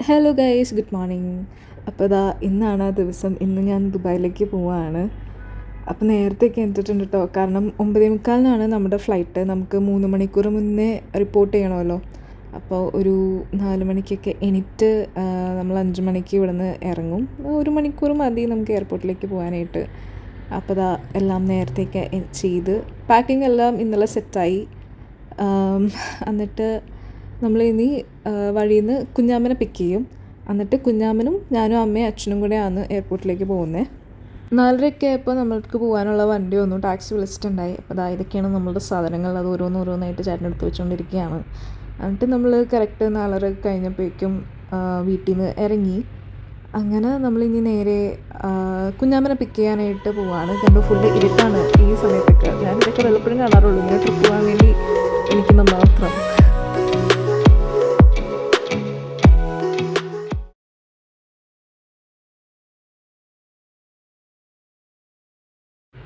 Hello guys, good morning. അപ്പോൾ ഇതാ ഇന്നാണ് ആ ദിവസം. ഇന്ന് ഞാൻ ദുബായിലേക്ക് പോവുകയാണ്. അപ്പോൾ നേരത്തെയൊക്കെ എത്തിയിട്ടുണ്ട് കേട്ടോ. കാരണം 9:45 നമ്മുടെ ഫ്ലൈറ്റ്. നമുക്ക് 3 മണിക്കൂർ മുന്നേ റിപ്പോർട്ട് ചെയ്യണമല്ലോ. അപ്പോൾ ഒരു 4 മണിക്കൊക്കെ എണീറ്റ് നമ്മൾ 5 മണിക്ക് ഇവിടെ നിന്ന് ഇറങ്ങും. 1 മണിക്കൂർ മതി നമുക്ക് എയർപോർട്ടിലേക്ക് പോകാനായിട്ട്. അപ്പോൾ ഇതാ എല്ലാം നേരത്തെയൊക്കെ ചെയ്ത് പാക്കിംഗ് എല്ലാം ഇന്നലെ സെറ്റായി. എന്നിട്ട് നമ്മൾ ഇനി വഴിയിൽ നിന്ന് കുഞ്ഞാമ്മനെ പിക്ക് ചെയ്യും. എന്നിട്ട് കുഞ്ഞാമ്മനും ഞാനും അമ്മയും അച്ഛനും കൂടെയാണ് എയർപോർട്ടിലേക്ക് പോകുന്നത്. 4:30 ആയപ്പോൾ നമ്മൾക്ക് പോകാനുള്ള വണ്ടി വന്നു. ടാക്സി വിളിച്ചിട്ടുണ്ടായി. അപ്പോൾ അതാ ഇതൊക്കെയാണ് നമ്മളുടെ സാധനങ്ങൾ. അത് ഓരോന്നോരോന്നായിട്ട് ചേട്ടനെടുത്ത് വെച്ചുകൊണ്ടിരിക്കുകയാണ്. എന്നിട്ട് നമ്മൾ കറക്റ്റ് 4:30 കഴിഞ്ഞപ്പോഴേക്കും വീട്ടിൽ നിന്ന് ഇറങ്ങി. അങ്ങനെ നമ്മളിനി നേരെ കുഞ്ഞാമ്മനെ പിക്ക് ചെയ്യാനായിട്ട് പോവാണ്. കണ്ടു ഫുള്ള് ഇരുട്ടാണ് ഈ സമയത്തൊക്കെ. ഞാൻ ഇതൊക്കെ വെള്ളപ്പോഴും കാണാറുള്ളൂ ഇങ്ങനെ ട്രിപ്പ് പോകാൻ വേണ്ടി എനിക്കുന്ന മാത്രം.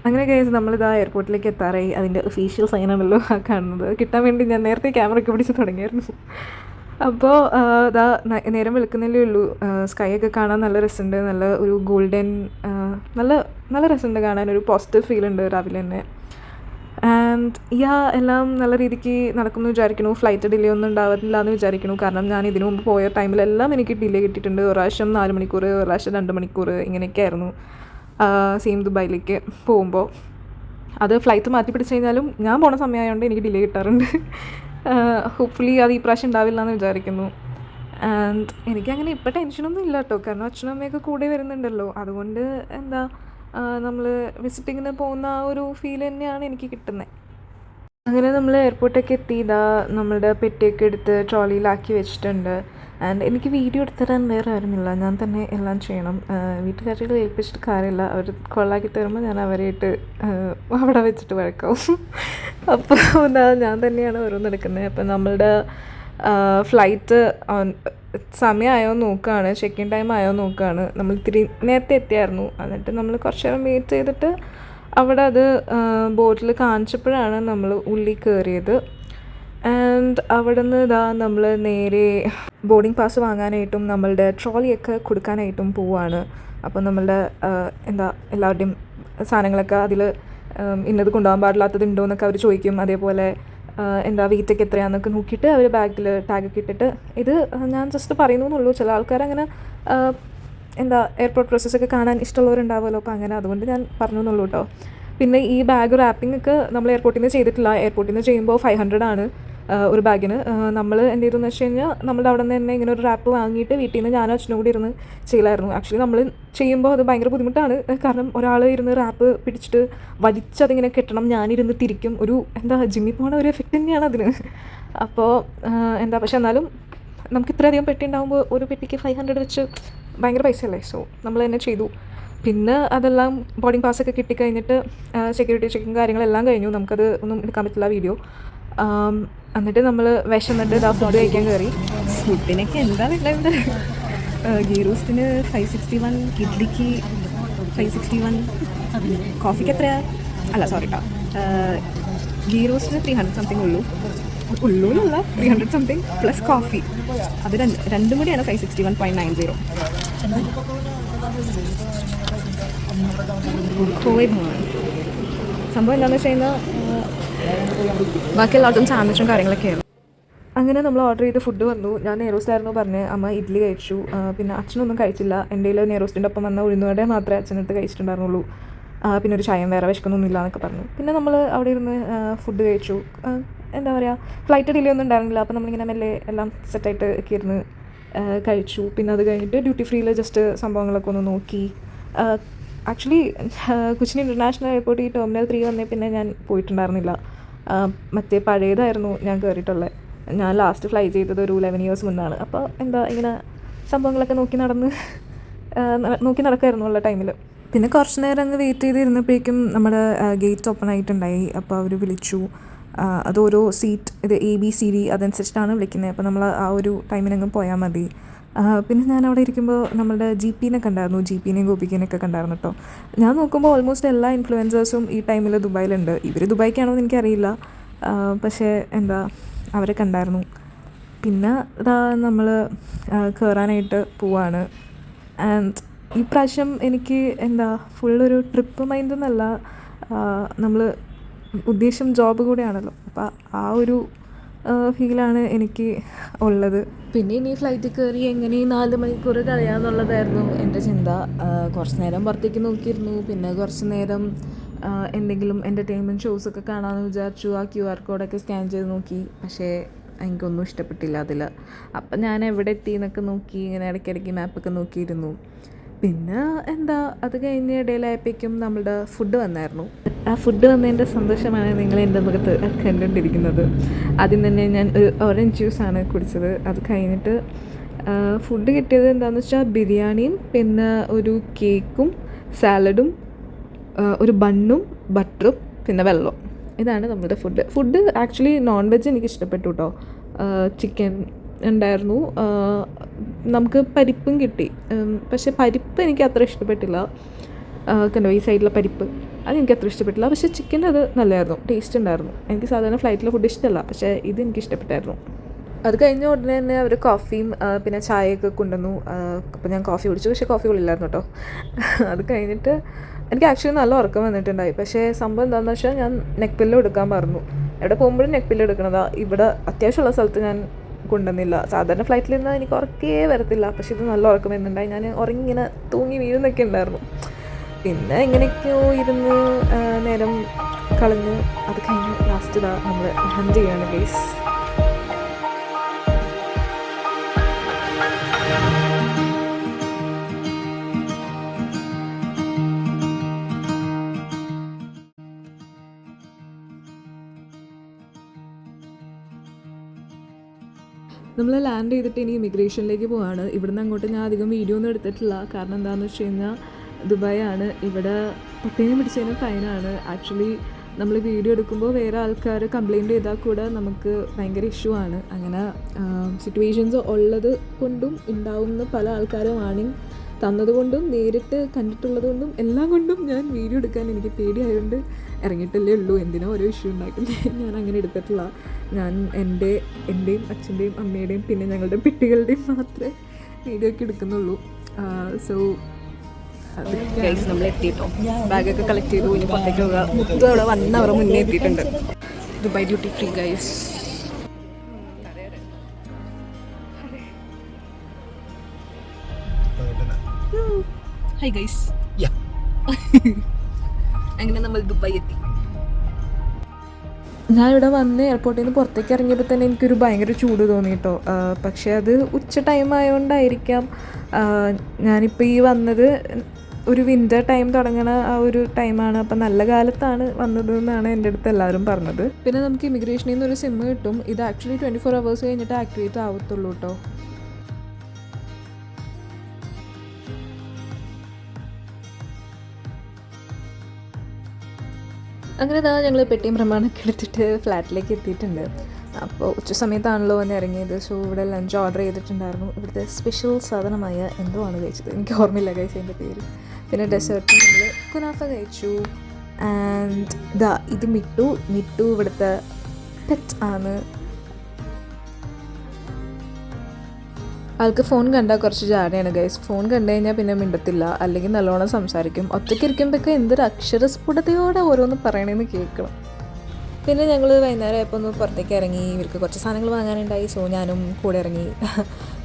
അങ്ങനെ കേസ് നമ്മളിതാ എയർപോർട്ടിലേക്ക് എത്താറായി. അതിൻ്റെ ഒഫീഷ്യൽ സൈനാണല്ലോ ആ കാണുന്നത്. കിട്ടാൻ വേണ്ടി ഞാൻ നേരത്തെ ക്യാമറ ഒക്കെ പിടിച്ച് തുടങ്ങിയായിരുന്നു. അപ്പോൾ ഇതാ നേരം വെളുക്കുന്നല്ലേ ഉള്ളൂ. സ്കൈ ഒക്കെ കാണാൻ നല്ല രസമുണ്ട്. നല്ല ഒരു ഗോൾഡൻ നല്ല നല്ല രസമുണ്ട് കാണാൻ. ഒരു പോസിറ്റീവ് ഫീൽ ഉണ്ട് രാവിലെ തന്നെ. ആൻഡ് എല്ലാം നല്ല രീതിക്ക് നടക്കുമെന്ന് വിചാരിക്കുന്നു. ഫ്ലൈറ്റ് ഡിലേ ഒന്നും ഉണ്ടാവില്ല എന്ന് വിചാരിക്കുന്നു. കാരണം ഞാൻ ഇതിനു മുമ്പ് പോയ ടൈമിലെല്ലാം എനിക്ക് ഡിലേ കിട്ടിയിട്ടുണ്ട്. ഒരു പ്രാവശ്യം 4 മണിക്കൂർ, ഒരു പ്രാവശ്യം 2 മണിക്കൂർ, ഇങ്ങനെയൊക്കെ ആയിരുന്നു സെയിം ദുബായിലേക്ക് പോകുമ്പോൾ. അത് ഫ്ലൈറ്റ് മാറ്റി പിടിച്ച് കഴിഞ്ഞാലും ഞാൻ പോണ സമയമായതുകൊണ്ട് എനിക്ക് ഡിലേ കിട്ടാറുണ്ട്. ഹോപ്പ്ഫുള്ളി അത് ഈ പ്രാവശ്യം ഉണ്ടാവില്ല എന്ന് വിചാരിക്കുന്നു. ആൻഡ് എനിക്കങ്ങനെ ഇപ്പോൾ ടെൻഷനൊന്നും ഇല്ല കേട്ടോ. കാരണം അച്ഛനും അമ്മയൊക്കെ കൂടെ വരുന്നുണ്ടല്ലോ. അതുകൊണ്ട് എന്താ നമ്മൾ വിസിറ്റിങ്ങിന് പോകുന്ന ആ ഒരു ഫീൽ തന്നെയാണ് എനിക്ക് കിട്ടുന്നത്. അങ്ങനെ നമ്മൾ എയർപോർട്ടൊക്കെ എത്തി. നമ്മളുടെ പെട്ടിയൊക്കെ എടുത്ത് ട്രോളിയിലാക്കി വെച്ചിട്ടുണ്ട്. ആൻഡ് എനിക്ക് വീഡിയോ എടുത്തരാൻ വേറെ ആരുമില്ല. ഞാൻ തന്നെ എല്ലാം ചെയ്യണം. വീട്ടുകാരികൾ ഏൽപ്പിച്ചിട്ട് കാര്യമില്ല. അവർ കൊള്ളാക്കി തരുമ്പോൾ ഞാൻ അവരെയായിട്ട് അവിടെ വെച്ചിട്ട് വഴക്കാവും. അപ്പോൾ ഞാൻ തന്നെയാണ് ഓരോന്നെടുക്കുന്നത്. അപ്പോൾ നമ്മളുടെ ഫ്ലൈറ്റ് സമയമായോ നോക്കുകയാണ്, ചെക്ക് ഇൻ ടൈം ആയോ നോക്കുകയാണ്. നമ്മൾ ഇത്തിരി നേരത്തെ എത്തിയായിരുന്നു. എന്നിട്ട് നമ്മൾ കുറച്ച് നേരം വെയിറ്റ് ചെയ്തിട്ട് അവിടെ അത് ബോർഡിൽ കാണിച്ചപ്പോഴാണ് നമ്മൾ ഉള്ളിൽ കയറിയത്. ആൻഡ് അവിടെ നിന്ന് നമ്മൾ നേരെ ബോർഡിംഗ് പാസ് വാങ്ങാനായിട്ടും നമ്മളുടെ ട്രോളിയൊക്കെ കൊടുക്കാനായിട്ടും പോവുകയാണ്. അപ്പോൾ നമ്മളുടെ എല്ലാവരുടെയും സാധനങ്ങളൊക്കെ അതിൽ ഇന്നത് കൊണ്ടുപോകാൻ പാടില്ലാത്തത് ഉണ്ടോ എന്നൊക്കെ അവർ ചോദിക്കും. അതേപോലെ വെയിറ്റൊക്കെ എത്രയാണെന്നൊക്കെ നോക്കിയിട്ട് അവർ ബാഗിൽ ടാഗൊക്കെ ഇട്ടിട്ട്, ഇത് ഞാൻ ജസ്റ്റ് പറയുന്നു എന്നുള്ളൂ. ചില ആൾക്കാരങ്ങനെ എയർപോർട്ട് പ്രോസസ്സൊക്കെ കാണാൻ ഇഷ്ടമുള്ളവരുണ്ടാവുമല്ലോ. അപ്പോൾ അങ്ങനെ അതുകൊണ്ട് ഞാൻ പറഞ്ഞു എന്നുള്ളൂ കേട്ടോ. പിന്നെ ഈ ബാഗ് റാപ്പിംഗ് ഒക്കെ നമ്മൾ എയർപോർട്ടിൽ നിന്ന് ചെയ്തിട്ടില്ല. എയർപോർട്ടിൽ നിന്ന് ചെയ്യുമ്പോൾ 500 ആണ് ഒരു ബാഗിന്. നമ്മൾ എന്ത് ചെയ്തെന്ന് വെച്ച് കഴിഞ്ഞാൽ നമ്മുടെ അവിടെ നിന്ന് തന്നെ ഇങ്ങനെ ഒരു റാപ്പ് വാങ്ങിയിട്ട് വീട്ടിൽ നിന്ന് ഞാനും അച്ഛനും കൂടി ഇരുന്ന് ചെയ്യലായിരുന്നു. ആക്ച്വലി നമ്മൾ ചെയ്യുമ്പോൾ അത് ഭയങ്കര ബുദ്ധിമുട്ടാണ്. കാരണം ഒരാൾ ഇരുന്ന് റാപ്പ് പിടിച്ചിട്ട് വലിച്ചതിങ്ങനെ കെട്ടണം, ഞാനിരുന്ന് തിരിക്കും. ഒരു ജിമ്മിൽ പോകുന്ന ഒരു എഫക്റ്റ് തന്നെയാണ് അതിന്. അപ്പോൾ പക്ഷെ എന്നാലും നമുക്ക് ഇത്രയധികം പെട്ടി ഉണ്ടാകുമ്പോൾ ഒരു പെട്ടിക്ക് 500 വെച്ച് ഭയങ്കര പൈസയല്ലേ. സോ നമ്മൾ തന്നെ ചെയ്തു. പിന്നെ അതെല്ലാം ബോർഡിംഗ് പാസ്സൊക്കെ കിട്ടിക്കഴിഞ്ഞിട്ട് സെക്യൂരിറ്റി ചെക്കിങ് കാര്യങ്ങളെല്ലാം കഴിഞ്ഞു. നമുക്കത് ഒന്നും എടുക്കാൻ പറ്റില്ല വീഡിയോ. എന്നിട്ട് നമ്മൾ വിശന്നിട്ട് ഫുഡ് കഴിക്കാൻ കയറി. ഫുഡിനൊക്കെ എന്താ വേണ്ടത്? ഗീ റോസ്റ്റിന് 561, ഇഡ്ലിക്ക് 561, കോഫിക്ക് എത്രയാണ്? അല്ല സോറി കേട്ടോ, ഗീ റോസ്റ്റിന് 300 സംതിങ് ഉള്ളൂന്നല്ല 300 സംതിങ് പ്ലസ് കോഫി. അത് രണ്ടും കൂടിയാണ് 561.90. സംഭവം എന്താണെന്ന് വെച്ച് കഴിഞ്ഞാൽ ബാക്കി എല്ലാവർക്കും സാൻഡ്വിച്ചും കാര്യങ്ങളൊക്കെയായിരുന്നു. അങ്ങനെ നമ്മൾ ഓർഡർ ചെയ്ത് ഫുഡ് വന്നു. ഞാൻ നെയ്റോസ്റ്റായിരുന്നു പറഞ്ഞ്. അമ്മ ഇഡ്ഡലി കഴിച്ചു. പിന്നെ അച്ഛനൊന്നും കഴിച്ചില്ല. എൻ്റെ കയ്യിൽ നെയ്റോസ്റ്റിൻ്റെ ഒപ്പം വന്ന ഉഴുന്നുവട മാത്രമേ അച്ഛനെടുത്ത് കഴിച്ചിട്ടുണ്ടായിരുന്നുള്ളൂ. പിന്നെ ഒരു ചായം വേറെ വിശക്കുന്നൊന്നുമില്ല എന്നൊക്കെ പറഞ്ഞു. പിന്നെ നമ്മൾ അവിടെ ഇരുന്ന് ഫുഡ് കഴിച്ചു. ഫ്ലൈറ്റ് ഡിലേ ഒന്നും ഉണ്ടായിരുന്നില്ല. അപ്പോൾ നമ്മളിങ്ങനെ മെല്ലെ എല്ലാം സെറ്റായിട്ട് ഒക്കെ ഇരുന്ന് കഴിച്ചു. പിന്നെ അത് കഴിഞ്ഞിട്ട് ഡ്യൂട്ടി ഫ്രീയിൽ ജസ്റ്റ് സംഭവങ്ങളൊക്കെ ഒന്ന് നോക്കി. ആക്ച്വലി കൊച്ചിൻ ഇൻ്റർനാഷണൽ എയർപോർട്ട് ഈ ടെർമിനൽ 3 വന്നേ പിന്നെ ഞാൻ പോയിട്ടുണ്ടായിരുന്നില്ല. മറ്റേ പഴയതായിരുന്നു ഞാൻ കയറിയിട്ടുള്ളത്. ഞാൻ ലാസ്റ്റ് ഫ്ലൈ ചെയ്തത് ഒരു 11 ഇയേഴ്സ് മുന്നാണ്. അപ്പോൾ ഇങ്ങനെ സംഭവങ്ങളൊക്കെ നോക്കി നടക്കുമായിരുന്നു ഉള്ള ടൈമിൽ. പിന്നെ കുറച്ച് നേരം അങ്ങ് വെയിറ്റ് ചെയ്തിരുന്നപ്പോഴേക്കും നമ്മുടെ ഗേറ്റ് ഓപ്പൺ ആയിട്ടുണ്ടായി. അപ്പോൾ അവർ വിളിച്ചു. അത് ഓരോ സീറ്റ് ഇത് ABCD അതനുസരിച്ചിട്ടാണ് വിളിക്കുന്നത്. അപ്പോൾ നമ്മൾ ആ ഒരു ടൈമിനങ്ങ് പോയാൽ മതി. പിന്നെ ഞാൻ അവിടെ ഇരിക്കുമ്പോൾ നമ്മളുടെ GPനെ കണ്ടായിരുന്നു. GPനെയും ഗോപികനെയൊക്കെ കണ്ടായിരുന്നു കേട്ടോ. ഞാൻ നോക്കുമ്പോൾ ഓൾമോസ്റ്റ് എല്ലാ ഇൻഫ്ലുവൻസേഴ്സും ഈ ടൈമിൽ ദുബായിലുണ്ട്. ഇവർ ദുബായിക്കാണോ എന്ന് എനിക്കറിയില്ല. പക്ഷേ അവരെ കണ്ടായിരുന്നു. പിന്നെ ഇതാ നമ്മൾ കയറാനായിട്ട് പോവാണ്. ആൻഡ് ഈ പ്രാവശ്യം എനിക്ക് എന്താ ഫുള്ളൊരു ട്രിപ്പ് മൈൻഡ് എന്നല്ല, നമ്മൾ ഉദ്ദേശം ജോബ് കൂടെയാണല്ലോ, അപ്പോൾ ആ ഒരു ഫീലാണ് എനിക്ക് ഉള്ളത്. പിന്നെ ഇനി ഫ്ലൈറ്റിൽ കയറി എങ്ങനെ 4 മണിക്കൂർ കളയാമെന്നുള്ളതായിരുന്നു എൻ്റെ ചിന്ത. കുറച്ച് നേരം പുറത്തേക്ക് നോക്കിയിരുന്നു, പിന്നെ കുറച്ച് നേരം എന്തെങ്കിലും എൻ്റർടൈൻമെൻറ്റ് ഷോസൊക്കെ കാണാമെന്ന് വിചാരിച്ചു. ആ QR കോഡൊക്കെ സ്കാൻ ചെയ്ത് നോക്കി, പക്ഷേ എനിക്കൊന്നും ഇഷ്ടപ്പെട്ടില്ല അതിൽ. അപ്പം ഞാൻ എവിടെ എത്തി എന്നൊക്കെ നോക്കി, ഇങ്ങനെ ഇടയ്ക്കിടയ്ക്ക് മാപ്പൊക്കെ നോക്കിയിരുന്നു. പിന്നെ എന്താ അത് കഴിഞ്ഞ് ഇടയിലായപ്പോഴേക്കും നമ്മളുടെ ഫുഡ് വന്നായിരുന്നു. ആ ഫുഡ് വന്നതിൻ്റെ സന്തോഷമാണ് നിങ്ങൾ എൻ്റെ മുഖത്ത് കണ്ടുകൊണ്ടിരിക്കുന്നത്. ആദ്യം തന്നെ ഞാൻ ഒരു ഓറഞ്ച് ജ്യൂസാണ് കുടിച്ചത്. അത് കഴിഞ്ഞിട്ട് ഫുഡ് കിട്ടിയത് എന്താണെന്ന് വെച്ചാൽ ബിരിയാണിയും പിന്നെ ഒരു കേക്കും സാലഡും ഒരു ബണ്ണും ബട്ടറും പിന്നെ വെള്ളവും. ഇതാണ് നമ്മുടെ ഫുഡ് ആക്ച്വലി നോൺ വെജ് എനിക്ക് ഇഷ്ടപ്പെട്ടു കേട്ടോ. ചിക്കൻ ഉണ്ടായിരുന്നു, നമുക്ക് പരിപ്പും കിട്ടി. പക്ഷേ പരിപ്പ് എനിക്ക് അത്ര ഇഷ്ടപ്പെട്ടില്ല. കണ്ടോ ഈ സൈഡിലെ പരിപ്പ്, അതെനിക്ക് അത്ര ഇഷ്ടപ്പെട്ടില്ല. പക്ഷേ ചിക്കൻ അത് നല്ലതായിരുന്നു, ടേസ്റ്റ് ഉണ്ടായിരുന്നു. എനിക്ക് സാധാരണ ഫ്ലൈറ്റിലെ ഫുഡ് ഇഷ്ടമല്ല, പക്ഷേ ഇത് എനിക്ക് ഇഷ്ടപ്പെട്ടായിരുന്നു. അത് കഴിഞ്ഞ ഉടനെ തന്നെ അവർ കോഫിയും പിന്നെ ചായയൊക്കെ കൊണ്ടുവന്നു. അപ്പോൾ ഞാൻ കോഫി കുടിച്ചു, പക്ഷേ കോഫി കൊള്ളില്ലായിരുന്നു കേട്ടോ. അത് കഴിഞ്ഞിട്ട് എനിക്ക് ആക്ച്വലി നല്ല ഉറക്കം വന്നിട്ടുണ്ടായി. പക്ഷേ സംഭവം എന്താണെന്ന് വെച്ചാൽ ഞാൻ നെക്ക് പില്ലോ എടുക്കാൻ പറഞ്ഞു. എവിടെ പോകുമ്പോഴും നെക്ക് പില്ലോ എടുക്കണതാ. ഇവിടെ അത്യാവശ്യമുള്ള സ്ഥലത്ത് ഞാൻ കൊണ്ടുവന്നില്ല. സാധാരണ ഫ്ലൈറ്റിൽ നിന്ന് എനിക്ക് ഉറക്കേ വരത്തില്ല, പക്ഷേ ഇത് നല്ല ഉറക്കം വരുന്നുണ്ടായി. ഞാൻ ഉറങ്ങി ഇങ്ങനെ തൂങ്ങി വീഴുന്നൊക്കെ ഉണ്ടായിരുന്നു. പിന്നെ എങ്ങനെയൊക്കെയോ ഇരുന്ന് നേരം കളഞ്ഞു. അത് കഴിഞ്ഞ് ലാസ്റ്റ് ഇതാ നമ്മൾ ലാൻഡ് ചെയ്യാണ് ഗൈസ്. നമ്മൾ ലാൻഡ് ചെയ്തിട്ട് ഇനി ഇമിഗ്രേഷനിലേക്ക് പോവാണ്. ഇവിടുന്ന് അങ്ങോട്ട് ഞാൻ അധികം വീഡിയോ ഒന്നും എടുത്തിട്ടില്ല. കാരണം എന്താണെന്ന് വെച്ച് കഴിഞ്ഞാൽ ദുബായ് ആണ്, ഇവിടെ ഒട്ടേനും പിടിച്ചതിനും ഫൈനാണ്. ആക്ച്വലി നമ്മൾ വീഡിയോ എടുക്കുമ്പോൾ വേറെ ആൾക്കാർ കംപ്ലയിൻറ്റ് ചെയ്താൽ കൂടെ നമുക്ക് ഭയങ്കര ഇഷ്യൂ ആണ്. അങ്ങനെ സിറ്റുവേഷൻസ് ഉള്ളത് കൊണ്ടും ഉണ്ടാവുന്ന പല ആൾക്കാരും വാണിംഗ് തന്നതുകൊണ്ടും നേരിട്ട് കണ്ടിട്ടുള്ളത് കൊണ്ടും എല്ലാം കൊണ്ടും ഞാൻ വീഡിയോ എടുക്കാൻ എനിക്ക് പേടിയായതുകൊണ്ട് ഇറങ്ങിയിട്ടല്ലേ ഉള്ളൂ. എന്തിനോ ഓരോ ഇഷ്യൂ ഉണ്ടാക്കില്ലേ, ഞാൻ അങ്ങനെ എടുത്തിട്ടില്ല. ഞാൻ എൻ്റെയും അച്ഛൻ്റെയും അമ്മയുടെയും പിന്നെ ഞങ്ങളുടെ പെട്ടികളുടെയും മാത്രമേ വീഡിയോ ഒക്കെ എടുക്കുന്നുള്ളൂ. സോ നമ്മൾ എത്തിയിട്ടോ, ബാഗൊക്കെ കളക്ട് ചെയ്തു. ഇനി പുറത്തേക്ക് പോകുക. മുത്ത് അവിടെ 1 hour മുന്നേ എത്തിയിട്ടുണ്ട്. Dubai duty free guys. Hi guys. അങ്ങനെ നമ്മൾ ദുബായ് എത്തി. ഞാനിവിടെ വന്ന് എയർപോർട്ടിൽ നിന്ന് പുറത്തേക്ക് ഇറങ്ങിയപ്പോൾ തന്നെ എനിക്കൊരു ഭയങ്കര ചൂട് തോന്നി കേട്ടോ. പക്ഷേ അത് ഉച്ച ടൈം ആയതുകൊണ്ടായിരിക്കാം. ഞാനിപ്പോൾ ഈ വന്നത് ഒരു വിൻ്റർ ടൈം തുടങ്ങണ ആ ഒരു ടൈമാണ്. അപ്പം നല്ല കാലത്താണ് വന്നത് എന്നാണ് എൻ്റെ അടുത്ത് എല്ലാവരും പറഞ്ഞത്. പിന്നെ നമുക്ക് ഇമിഗ്രേഷനിൽ നിന്ന് ഒരു സിം കിട്ടും. ഇത് ആക്ച്വലി 24 hours കഴിഞ്ഞിട്ട് ആക്ടിവേറ്റ് ആവത്തുള്ളൂ കേട്ടോ. അങ്ങനെ ഇതാ ഞങ്ങൾ പെട്ടിയും പ്രമാണമൊക്കെ എടുത്തിട്ട് ഫ്ലാറ്റിലേക്ക് എത്തിയിട്ടുണ്ട്. അപ്പോൾ ഉച്ച സമയത്താണല്ലോ വന്ന് ഇറങ്ങിയത്. സോ ഇവിടെ ലഞ്ച് ഓർഡർ ചെയ്തിട്ടുണ്ടായിരുന്നു. ഇവിടുത്തെ സ്പെഷ്യൽ സാധനമായ എന്തോ ആണ് കഴിച്ചത്, എനിക്ക് ഓർമ്മയില്ല കഴിച്ചതിൻ്റെ പേര്. പിന്നെ ഡെസേർട്ട് നമ്മൾ കുനാഫ കഴിച്ചു. ആൻഡ് ഇത് മിട്ടു ഇവിടുത്തെ പെറ്റ് ആണ്. ആൾക്ക് ഫോൺ കണ്ടാൽ കുറച്ച് ജാടയാണ് ഗൈസ്. ഫോൺ കണ്ടു കഴിഞ്ഞാൽ പിന്നെ മിണ്ടത്തില്ല, അല്ലെങ്കിൽ നല്ലോണം സംസാരിക്കും. ഒറ്റയ്ക്ക് ഇരിക്കുമ്പോഴൊക്കെ എന്തൊരു അക്ഷരസ്ഫുടതയോടെ ഓരോന്ന് പറയണമെന്ന് കേൾക്കണം. പിന്നെ ഞങ്ങൾ വൈകുന്നേരം ആയപ്പോൾ ഒന്ന് പുറത്തേക്ക് ഇറങ്ങി. ഇവർക്ക് കുറച്ച് സാധനങ്ങൾ വാങ്ങാനുണ്ടായി. സോ ഞാനും കൂടെ ഇറങ്ങി.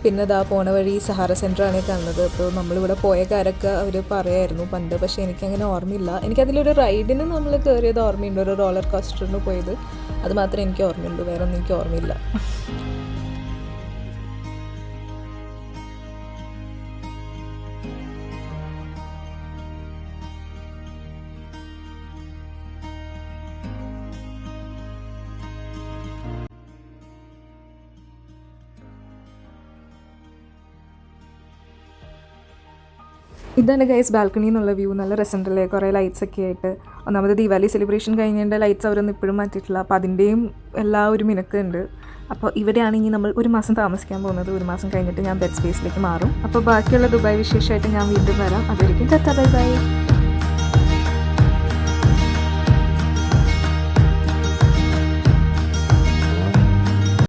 പിന്നെ പോണ വഴി സഹാറ സെൻറ്ററാണ് കാണുന്നത്. അപ്പോൾ നമ്മളിവിടെ പോയ കാര്യമൊക്കെ അവർ പറയായിരുന്നു പണ്ട്, പക്ഷേ എനിക്കങ്ങനെ ഓർമ്മയില്ല. എനിക്കതിലൊരു റൈഡിന് നമ്മൾ കയറിയത് ഓർമ്മയുണ്ട്, ഒരു റോളർ കോസ്റ്ററിന് പോയത്. അത് മാത്രമേ എനിക്ക് ഓർമ്മയുള്ളൂ, വേറെ ഒന്നും എനിക്ക് ഓർമ്മയില്ല. ഇതാണ് ഗൈസ് ബാൽക്കണി എന്നുള്ള വ്യൂ. നല്ല രസമുണ്ടല്ലേ, കുറേ ലൈറ്റ്സ് ഒക്കെ ആയിട്ട്. ഒന്നാമത് ദീപാവലി സെലിബ്രേഷൻ കഴിഞ്ഞതിൻ്റെ ലൈറ്റ്സ് അവരൊന്നും ഇപ്പോഴും മാറ്റിയിട്ടില്ല. അപ്പോൾ അതിൻ്റെയും എല്ലാ ഒരു മിനുക്കുണ്ട്. അപ്പോൾ ഇവിടെയാണെങ്കിൽ നമ്മൾ 1 മാസം താമസിക്കാൻ പോകുന്നത്. 1 മാസം കഴിഞ്ഞിട്ട് ഞാൻ ബെഡ് സ്പേസിലേക്ക് മാറും. അപ്പോൾ ബാക്കിയുള്ള ദുബായ് വിശേഷമായിട്ട് ഞാൻ വീണ്ടും വരാം. അതായിരിക്കും ടാറ്റാ ബൈ ബൈ.